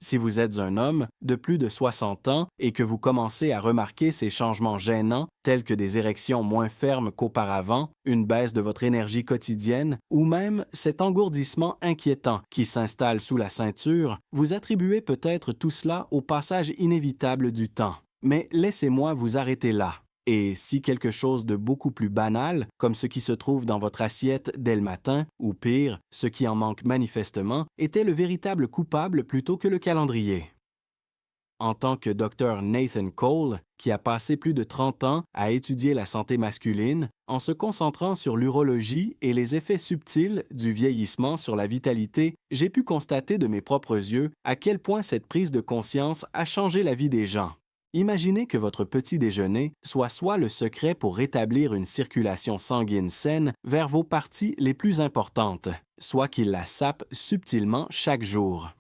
Si vous êtes un homme de plus de 60 ans et que vous commencez à remarquer ces changements gênants, tels que des érections moins fermes qu'auparavant, une baisse de votre énergie quotidienne ou même cet engourdissement inquiétant qui s'installe sous la ceinture, vous attribuez peut-être tout cela au passage inévitable du temps. Mais laissez-moi vous arrêter là. Et si quelque chose de beaucoup plus banal, comme ce qui se trouve dans votre assiette dès le matin, ou pire, ce qui en manque manifestement, était le véritable coupable plutôt que le calendrier? En tant que Dr Nathan Cole, qui a passé plus de 30 ans à étudier la santé masculine, en se concentrant sur l'urologie et les effets subtils du vieillissement sur la vitalité, j'ai pu constater de mes propres yeux à quel point cette prise de conscience a changé la vie des gens. Imaginez que votre petit déjeuner soit le secret pour rétablir une circulation sanguine saine vers vos parties les plus importantes, soit qu'il la sape subtilement chaque jour.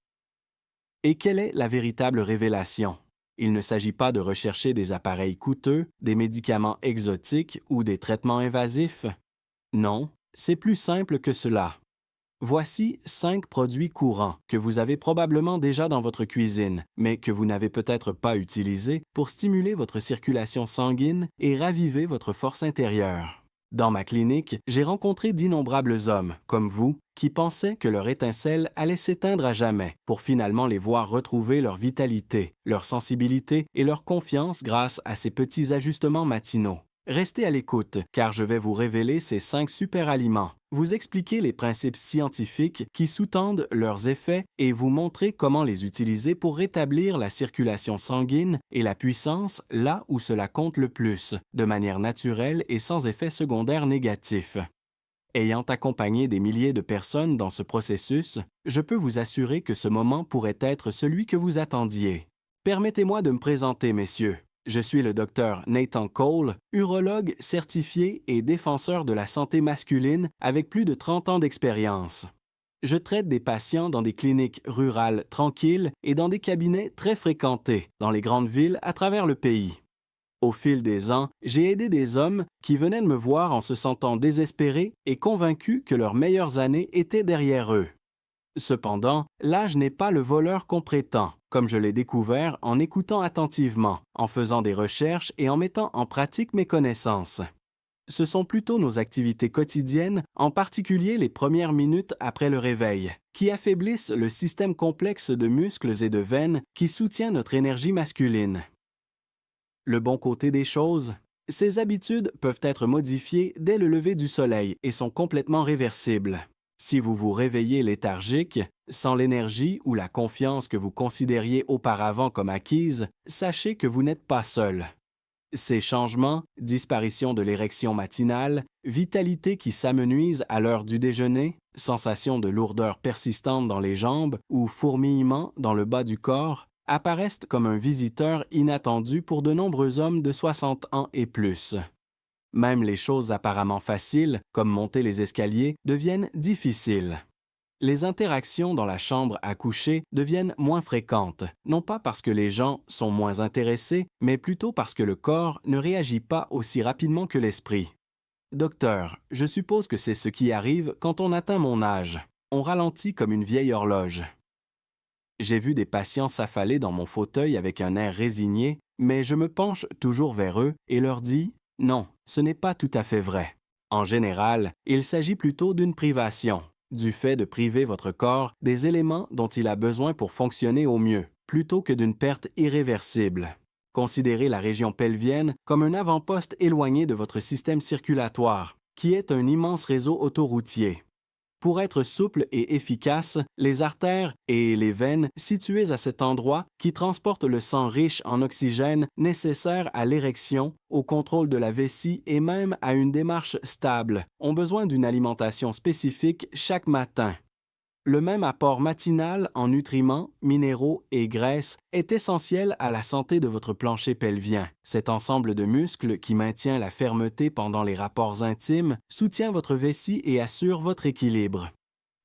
Et quelle est la véritable révélation? Il ne s'agit pas de rechercher des appareils coûteux, des médicaments exotiques ou des traitements invasifs. Non, c'est plus simple que cela. Voici 5 produits courants que vous avez probablement déjà dans votre cuisine, mais que vous n'avez peut-être pas utilisés pour stimuler votre circulation sanguine et raviver votre force intérieure. Dans ma clinique, j'ai rencontré d'innombrables hommes, comme vous, qui pensaient que leur étincelle allait s'éteindre à jamais, pour finalement les voir retrouver leur vitalité, leur sensibilité et leur confiance grâce à ces petits ajustements matinaux. Restez à l'écoute, car je vais vous révéler ces 5 super aliments, vous expliquer les principes scientifiques qui sous-tendent leurs effets et vous montrer comment les utiliser pour rétablir la circulation sanguine et la puissance là où cela compte le plus, de manière naturelle et sans effet secondaire négatif. Ayant accompagné des milliers de personnes dans ce processus, je peux vous assurer que ce moment pourrait être celui que vous attendiez. Permettez-moi de me présenter, messieurs. Je suis le docteur Nathan Cole, urologue certifié et défenseur de la santé masculine avec plus de 30 ans d'expérience. Je traite des patients dans des cliniques rurales tranquilles et dans des cabinets très fréquentés dans les grandes villes à travers le pays. Au fil des ans, j'ai aidé des hommes qui venaient de me voir en se sentant désespérés et convaincus que leurs meilleures années étaient derrière eux. Cependant, l'âge n'est pas le voleur qu'on prétend, comme je l'ai découvert en écoutant attentivement, en faisant des recherches et en mettant en pratique mes connaissances. Ce sont plutôt nos activités quotidiennes, en particulier les premières minutes après le réveil, qui affaiblissent le système complexe de muscles et de veines qui soutient notre énergie masculine. Le bon côté des choses, ces habitudes peuvent être modifiées dès le lever du soleil et sont complètement réversibles. Si vous vous réveillez léthargique, sans l'énergie ou la confiance que vous considériez auparavant comme acquise, sachez que vous n'êtes pas seul. Ces changements, disparition de l'érection matinale, vitalité qui s'amenuise à l'heure du déjeuner, sensation de lourdeur persistante dans les jambes ou fourmillement dans le bas du corps, apparaissent comme un visiteur inattendu pour de nombreux hommes de 60 ans et plus. Même les choses apparemment faciles, comme monter les escaliers, deviennent difficiles. Les interactions dans la chambre à coucher deviennent moins fréquentes, non pas parce que les gens sont moins intéressés, mais plutôt parce que le corps ne réagit pas aussi rapidement que l'esprit. Docteur, je suppose que c'est ce qui arrive quand on atteint mon âge. On ralentit comme une vieille horloge. J'ai vu des patients s'affaler dans mon fauteuil avec un air résigné, mais je me penche toujours vers eux et leur dis « Non, ce n'est pas tout à fait vrai. En général, il s'agit plutôt d'une privation, du fait de priver votre corps des éléments dont il a besoin pour fonctionner au mieux, plutôt que d'une perte irréversible. Considérez la région pelvienne comme un avant-poste éloigné de votre système circulatoire, qui est un immense réseau autoroutier. Pour être souple et efficace, les artères et les veines situées à cet endroit qui transportent le sang riche en oxygène nécessaire à l'érection, au contrôle de la vessie et même à une démarche stable, ont besoin d'une alimentation spécifique chaque matin. Le même apport matinal en nutriments, minéraux et graisses est essentiel à la santé de votre plancher pelvien. Cet ensemble de muscles qui maintient la fermeté pendant les rapports intimes soutient votre vessie et assure votre équilibre.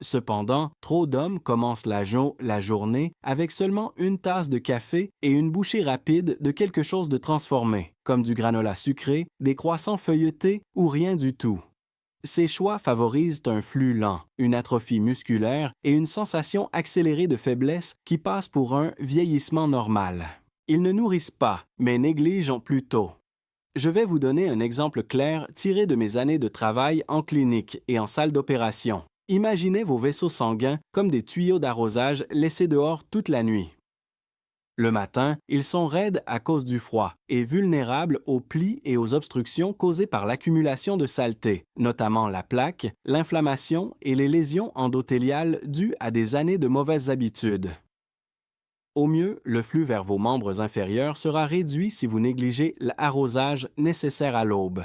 Cependant, trop d'hommes commencent la journée avec seulement une tasse de café et une bouchée rapide de quelque chose de transformé, comme du granola sucré, des croissants feuilletés ou rien du tout. Ces choix favorisent un flux lent, une atrophie musculaire et une sensation accélérée de faiblesse qui passe pour un vieillissement normal. Ils ne nourrissent pas, mais négligent plutôt. Je vais vous donner un exemple clair tiré de mes années de travail en clinique et en salle d'opération. Imaginez vos vaisseaux sanguins comme des tuyaux d'arrosage laissés dehors toute la nuit. Le matin, ils sont raides à cause du froid et vulnérables aux plis et aux obstructions causées par l'accumulation de saleté, notamment la plaque, l'inflammation et les lésions endothéliales dues à des années de mauvaises habitudes. Au mieux, le flux vers vos membres inférieurs sera réduit si vous négligez l'arrosage nécessaire à l'aube.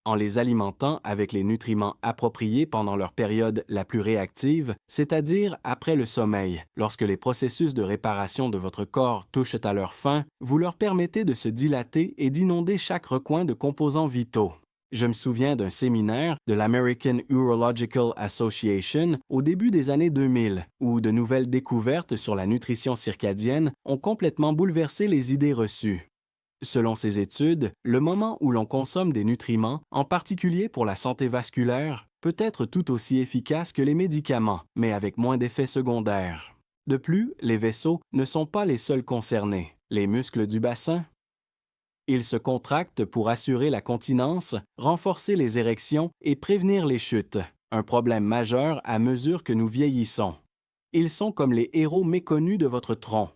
En les alimentant avec les nutriments appropriés pendant leur période la plus réactive, c'est-à-dire après le sommeil, lorsque les processus de réparation de votre corps touchent à leur fin, vous leur permettez de se dilater et d'inonder chaque recoin de composants vitaux. Je me souviens d'un séminaire de l'American Urological Association au début des années 2000, où de nouvelles découvertes sur la nutrition circadienne ont complètement bouleversé les idées reçues. Selon ces études, le moment où l'on consomme des nutriments, en particulier pour la santé vasculaire, peut être tout aussi efficace que les médicaments, mais avec moins d'effets secondaires. De plus, les vaisseaux ne sont pas les seuls concernés. Les muscles du bassin, ils se contractent pour assurer la continence, renforcer les érections et prévenir les chutes, un problème majeur à mesure que nous vieillissons. Ils sont comme les héros méconnus de votre tronc.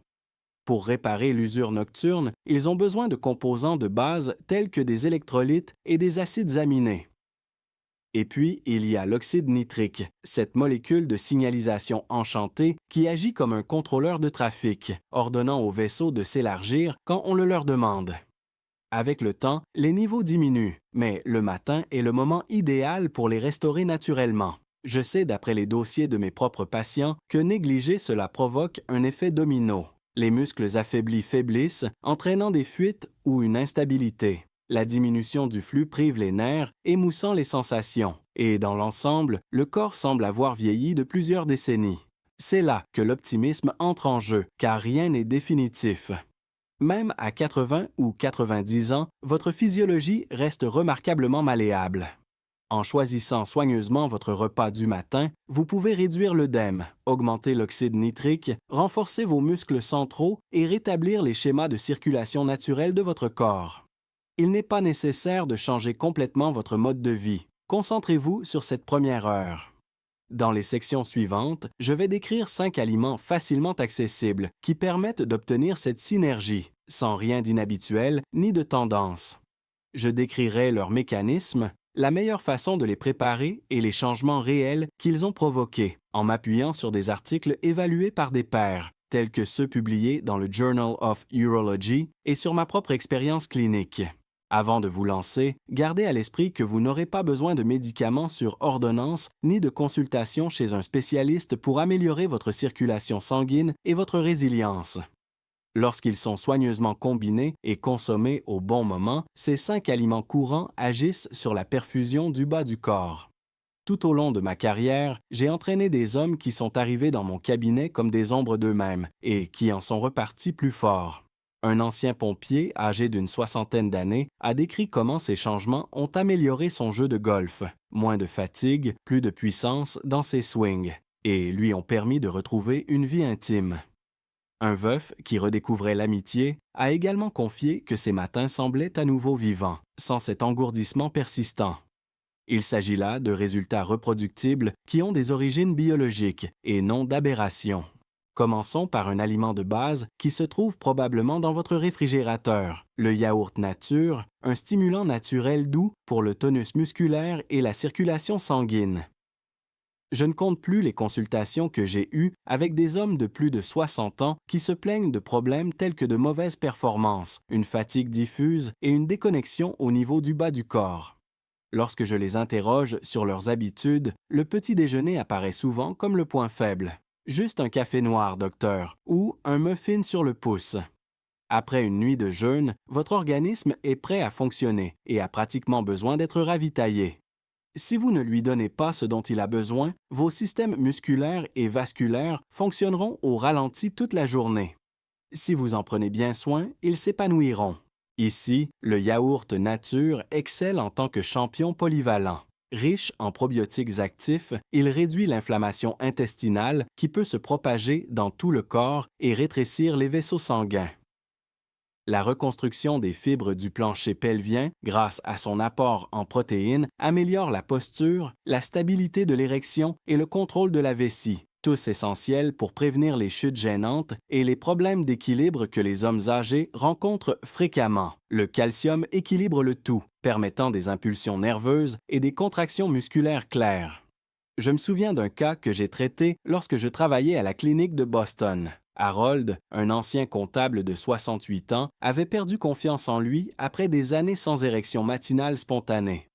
Pour réparer l'usure nocturne, ils ont besoin de composants de base tels que des électrolytes et des acides aminés. Et puis, il y a l'oxyde nitrique, cette molécule de signalisation enchantée qui agit comme un contrôleur de trafic, ordonnant aux vaisseaux de s'élargir quand on le leur demande. Avec le temps, les niveaux diminuent, mais le matin est le moment idéal pour les restaurer naturellement. Je sais d'après les dossiers de mes propres patients que négliger cela provoque un effet domino. Les muscles affaiblis faiblissent, entraînant des fuites ou une instabilité. La diminution du flux prive les nerfs, émoussant les sensations. Et dans l'ensemble, le corps semble avoir vieilli de plusieurs décennies. C'est là que l'optimisme entre en jeu, car rien n'est définitif. Même à 80 ou 90 ans, votre physiologie reste remarquablement malléable. En choisissant soigneusement votre repas du matin, vous pouvez réduire l'œdème, augmenter l'oxyde nitrique, renforcer vos muscles centraux et rétablir les schémas de circulation naturelle de votre corps. Il n'est pas nécessaire de changer complètement votre mode de vie. Concentrez-vous sur cette première heure. Dans les sections suivantes, je vais décrire 5 aliments facilement accessibles qui permettent d'obtenir cette synergie, sans rien d'inhabituel ni de tendance. Je décrirai leur mécanisme, la meilleure façon de les préparer et les changements réels qu'ils ont provoqués, en m'appuyant sur des articles évalués par des pairs, tels que ceux publiés dans le Journal of Urology et sur ma propre expérience clinique. Avant de vous lancer, gardez à l'esprit que vous n'aurez pas besoin de médicaments sur ordonnance ni de consultation chez un spécialiste pour améliorer votre circulation sanguine et votre résilience. Lorsqu'ils sont soigneusement combinés et consommés au bon moment, ces 5 aliments courants agissent sur la perfusion du bas du corps. Tout au long de ma carrière, j'ai entraîné des hommes qui sont arrivés dans mon cabinet comme des ombres d'eux-mêmes et qui en sont repartis plus forts. Un ancien pompier, âgé d'une 60aine d'années, a décrit comment ces changements ont amélioré son jeu de golf. Moins de fatigue, plus de puissance dans ses swings, et lui ont permis de retrouver une vie intime. Un veuf qui redécouvrait l'amitié a également confié que ses matins semblaient à nouveau vivants, sans cet engourdissement persistant. Il s'agit là de résultats reproductibles qui ont des origines biologiques et non d'aberrations. Commençons par un aliment de base qui se trouve probablement dans votre réfrigérateur, le yaourt nature, un stimulant naturel doux pour le tonus musculaire et la circulation sanguine. Je ne compte plus les consultations que j'ai eues avec des hommes de plus de 60 ans qui se plaignent de problèmes tels que de mauvaises performances, une fatigue diffuse et une déconnexion au niveau du bas du corps. Lorsque je les interroge sur leurs habitudes, le petit déjeuner apparaît souvent comme le point faible. Juste un café noir, docteur, ou un muffin sur le pouce. Après une nuit de jeûne, votre organisme est prêt à fonctionner et a pratiquement besoin d'être ravitaillé. Si vous ne lui donnez pas ce dont il a besoin, vos systèmes musculaires et vasculaires fonctionneront au ralenti toute la journée. Si vous en prenez bien soin, ils s'épanouiront. Ici, le yaourt nature excelle en tant que champion polyvalent. Riche en probiotiques actifs, il réduit l'inflammation intestinale qui peut se propager dans tout le corps et rétrécir les vaisseaux sanguins. La reconstruction des fibres du plancher pelvien, grâce à son apport en protéines, améliore la posture, la stabilité de l'érection et le contrôle de la vessie, tous essentiels pour prévenir les chutes gênantes et les problèmes d'équilibre que les hommes âgés rencontrent fréquemment. Le calcium équilibre le tout, permettant des impulsions nerveuses et des contractions musculaires claires. Je me souviens d'un cas que j'ai traité lorsque je travaillais à la clinique de Boston. Harold, un ancien comptable de 68 ans, avait perdu confiance en lui après des années sans érection matinale spontanée.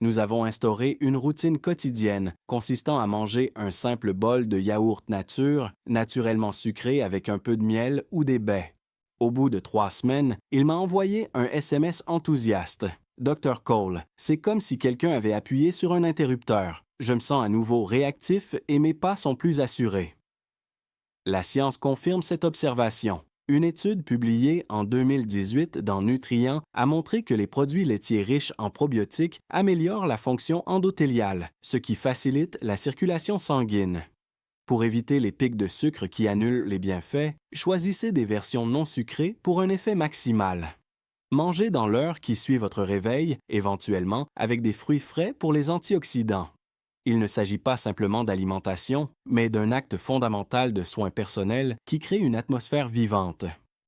Nous avons instauré une routine quotidienne consistant à manger un simple bol de yaourt nature, naturellement sucré avec un peu de miel ou des baies. Au bout de 3 semaines, il m'a envoyé un SMS enthousiaste. « Dr. Cole, c'est comme si quelqu'un avait appuyé sur un interrupteur. Je me sens à nouveau réactif et mes pas sont plus assurés. » La science confirme cette observation. Une étude publiée en 2018 dans Nutrient a montré que les produits laitiers riches en probiotiques améliorent la fonction endothéliale, ce qui facilite la circulation sanguine. Pour éviter les pics de sucre qui annulent les bienfaits, choisissez des versions non sucrées pour un effet maximal. Mangez dans l'heure qui suit votre réveil, éventuellement avec des fruits frais pour les antioxydants. Il ne s'agit pas simplement d'alimentation, mais d'un acte fondamental de soins personnels qui crée une atmosphère vivante.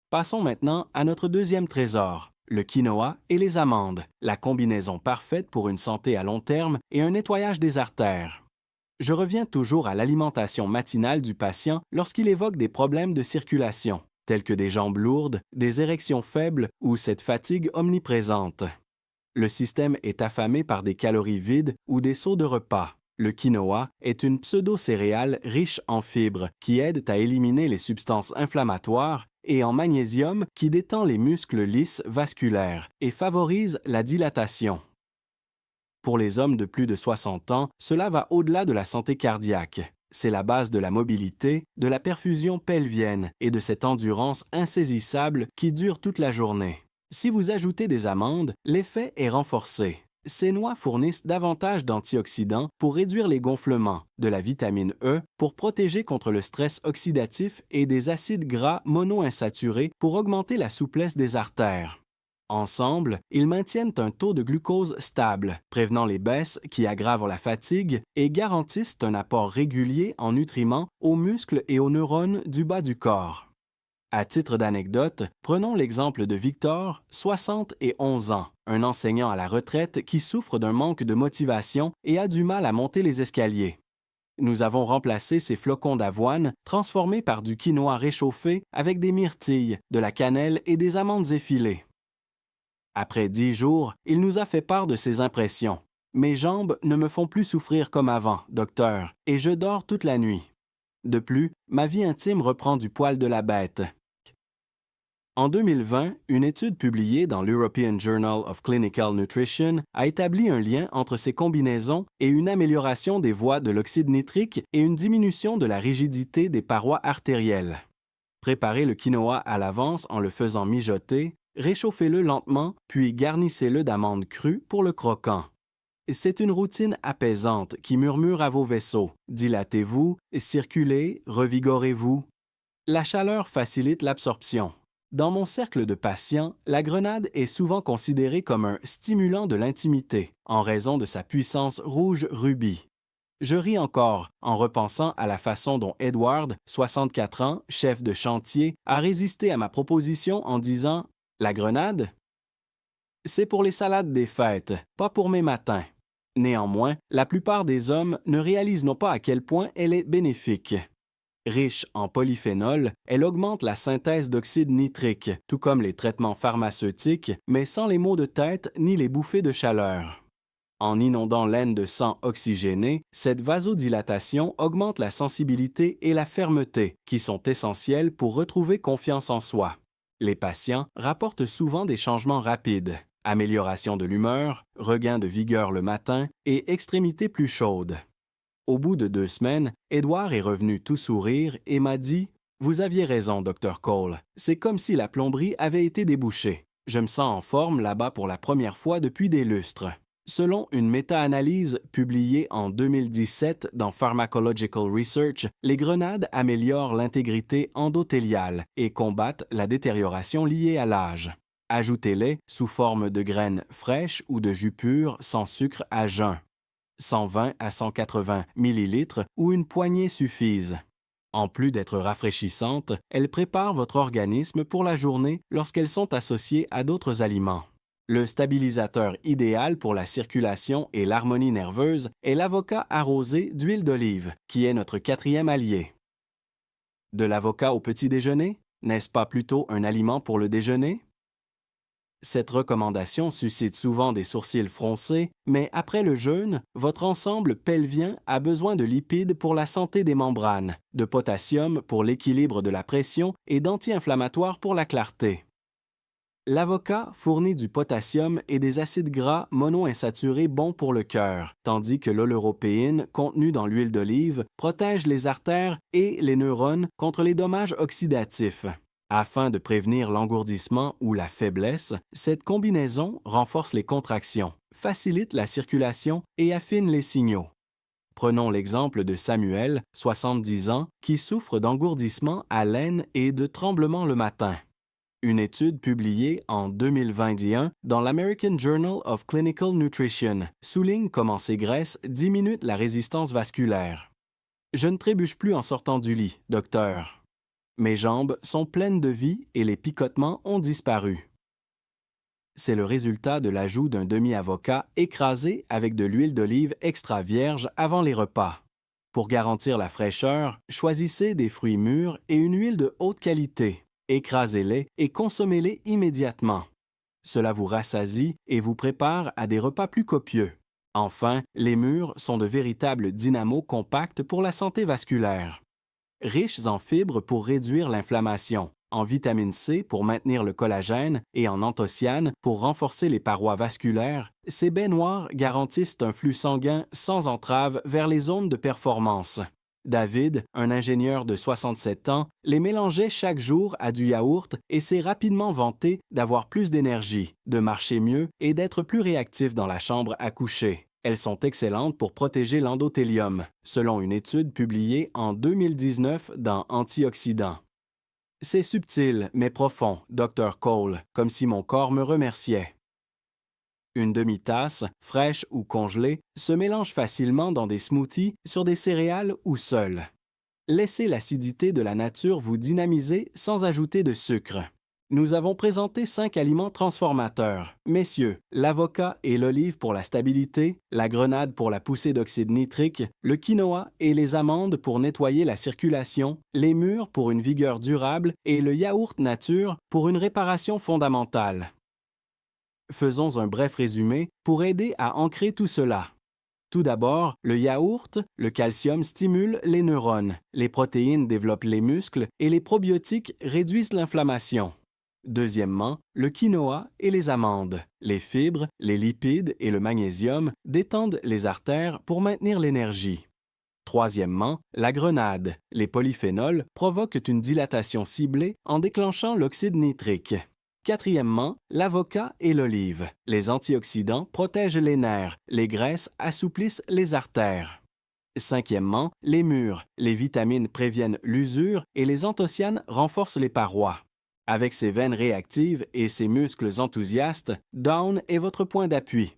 Passons maintenant à notre deuxième trésor, le quinoa et les amandes, la combinaison parfaite pour une santé à long terme et un nettoyage des artères. Je reviens toujours à l'alimentation matinale du patient lorsqu'il évoque des problèmes de circulation, tels que des jambes lourdes, des érections faibles ou cette fatigue omniprésente. Le système est affamé par des calories vides ou des sauts de repas. Le quinoa est une pseudo-céréale riche en fibres qui aide à éliminer les substances inflammatoires et en magnésium qui détend les muscles lisses vasculaires et favorise la dilatation. Pour les hommes de plus de 60 ans, cela va au-delà de la santé cardiaque. C'est la base de la mobilité, de la perfusion pelvienne et de cette endurance insaisissable qui dure toute la journée. Si vous ajoutez des amandes, l'effet est renforcé. Ces noix fournissent davantage d'antioxydants pour réduire les gonflements, de la vitamine E pour protéger contre le stress oxydatif et des acides gras monoinsaturés pour augmenter la souplesse des artères. Ensemble, ils maintiennent un taux de glucose stable, prévenant les baisses qui aggravent la fatigue et garantissent un apport régulier en nutriments aux muscles et aux neurones du bas du corps. À titre d'anecdote, prenons l'exemple de Victor, 71 ans, un enseignant à la retraite qui souffre d'un manque de motivation et a du mal à monter les escaliers. Nous avons remplacé ces flocons d'avoine transformés par du quinoa réchauffé avec des myrtilles, de la cannelle et des amandes effilées. Après 10 jours, il nous a fait part de ses impressions. « Mes jambes ne me font plus souffrir comme avant, docteur, et je dors toute la nuit. De plus, ma vie intime reprend du poil de la bête. » En 2020, une étude publiée dans l'European Journal of Clinical Nutrition a établi un lien entre ces combinaisons et une amélioration des voies de l'oxyde nitrique et une diminution de la rigidité des parois artérielles. Préparez le quinoa à l'avance en le faisant mijoter, réchauffez-le lentement, puis garnissez-le d'amandes crues pour le croquant. C'est une routine apaisante qui murmure à vos vaisseaux. Dilatez-vous, circulez, revigorez-vous. La chaleur facilite l'absorption. Dans mon cercle de patients, la grenade est souvent considérée comme un stimulant de l'intimité, en raison de sa puissance rouge rubis. Je ris encore en repensant à la façon dont Edward, 64 ans, chef de chantier, a résisté à ma proposition en disant « La grenade? C'est pour les salades des fêtes, pas pour mes matins. » Néanmoins, la plupart des hommes ne réalisent non pas à quel point elle est bénéfique. Riche en polyphénol, elle augmente la synthèse d'oxyde nitrique, tout comme les traitements pharmaceutiques, mais sans les maux de tête ni les bouffées de chaleur. En inondant l'aine de sang oxygéné, cette vasodilatation augmente la sensibilité et la fermeté, qui sont essentielles pour retrouver confiance en soi. Les patients rapportent souvent des changements rapides. Amélioration de l'humeur, regain de vigueur le matin et extrémités plus chaudes. Au bout de 2 semaines, Edward est revenu tout sourire et m'a dit « Vous aviez raison, Dr. Cole. C'est comme si la plomberie avait été débouchée. Je me sens en forme là-bas pour la première fois depuis des lustres. » Selon une méta-analyse publiée en 2017 dans Pharmacological Research, les grenades améliorent l'intégrité endothéliale et combattent la détérioration liée à l'âge. Ajoutez-les sous forme de graines fraîches ou de jus pur sans sucre à jeun. 120 à 180 ml ou une poignée suffisent. En plus d'être rafraîchissantes, elles préparent votre organisme pour la journée lorsqu'elles sont associées à d'autres aliments. Le stabilisateur idéal pour la circulation et l'harmonie nerveuse est l'avocat arrosé d'huile d'olive, qui est notre 4e allié. De l'avocat au petit déjeuner? N'est-ce pas plutôt un aliment pour le déjeuner? Cette recommandation suscite souvent des sourcils froncés, mais après le jeûne, votre ensemble pelvien a besoin de lipides pour la santé des membranes, de potassium pour l'équilibre de la pression et d'anti-inflammatoires pour la clarté. L'avocat fournit du potassium et des acides gras monoinsaturés bons pour le cœur, tandis que l'oleuropéine contenue dans l'huile d'olive protège les artères et les neurones contre les dommages oxydatifs. Afin de prévenir l'engourdissement ou la faiblesse, cette combinaison renforce les contractions, facilite la circulation et affine les signaux. Prenons l'exemple de Samuel, 70 ans, qui souffre d'engourdissement à l'aine et de tremblements le matin. Une étude publiée en 2021 dans l'American Journal of Clinical Nutrition souligne comment ces graisses diminuent la résistance vasculaire. « Je ne trébuche plus en sortant du lit, docteur. Mes jambes sont pleines de vie et les picotements ont disparu. » C'est le résultat de l'ajout d'un demi-avocat écrasé avec de l'huile d'olive extra vierge avant les repas. Pour garantir la fraîcheur, choisissez des fruits mûrs et une huile de haute qualité. Écrasez-les et consommez-les immédiatement. Cela vous rassasie et vous prépare à des repas plus copieux. Enfin, les mûres sont de véritables dynamos compacts pour la santé vasculaire. Riches en fibres pour réduire l'inflammation, en vitamine C pour maintenir le collagène et en anthocyanes pour renforcer les parois vasculaires, ces baies noires garantissent un flux sanguin sans entrave vers les zones de performance. David, un ingénieur de 67 ans, les mélangeait chaque jour à du yaourt et s'est rapidement vanté d'avoir plus d'énergie, de marcher mieux et d'être plus réactif dans la chambre à coucher. Elles sont excellentes pour protéger l'endothélium, selon une étude publiée en 2019 dans Antioxydants. C'est subtil mais profond, Dr. Cole, comme si mon corps me remerciait. Une demi-tasse, fraîche ou congelée, se mélange facilement dans des smoothies, sur des céréales ou seul. Laissez l'acidité de la nature vous dynamiser sans ajouter de sucre. Nous avons présenté 5 aliments transformateurs. Messieurs, l'avocat et l'olive pour la stabilité, la grenade pour la poussée d'oxyde nitrique, le quinoa et les amandes pour nettoyer la circulation, les mûres pour une vigueur durable et le yaourt nature pour une réparation fondamentale. Faisons un bref résumé pour aider à ancrer tout cela. Tout d'abord, le yaourt, le calcium stimule les neurones, les protéines développent les muscles et les probiotiques réduisent l'inflammation. Deuxièmement, le quinoa et les amandes, les fibres, les lipides et le magnésium détendent les artères pour maintenir l'énergie. Troisièmement, la grenade, les polyphénols provoquent une dilatation ciblée en déclenchant l'oxyde nitrique. Quatrièmement, l'avocat et l'olive. Les antioxydants protègent les nerfs, les graisses assouplissent les artères. Cinquièmement, les mûres. Les vitamines préviennent l'usure et les anthocyanes renforcent les parois. Avec ses veines réactives et ses muscles enthousiastes, Down est votre point d'appui.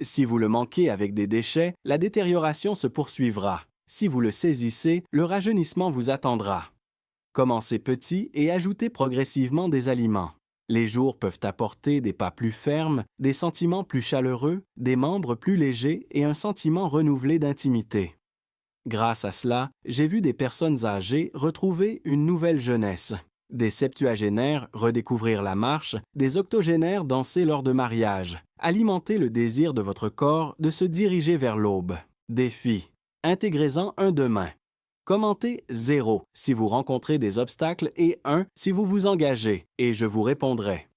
Si vous le manquez avec des déchets, la détérioration se poursuivra. Si vous le saisissez, le rajeunissement vous attendra. Commencez petit et ajoutez progressivement des aliments. Les jours peuvent apporter des pas plus fermes, des sentiments plus chaleureux, des membres plus légers et un sentiment renouvelé d'intimité. Grâce à cela, j'ai vu des personnes âgées retrouver une nouvelle jeunesse, des septuagénaires redécouvrir la marche, des octogénaires danser lors de mariage, alimenter le désir de votre corps de se diriger vers l'aube. Défi. Intégrez-en un demain. Commentez 0 si vous rencontrez des obstacles et 1 si vous vous engagez, et je vous répondrai.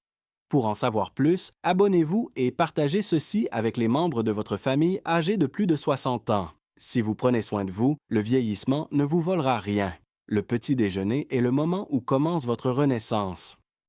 Pour en savoir plus, abonnez-vous et partagez ceci avec les membres de votre famille âgés de plus de 60 ans. Si vous prenez soin de vous, le vieillissement ne vous volera rien. Le petit déjeuner est le moment où commence votre renaissance.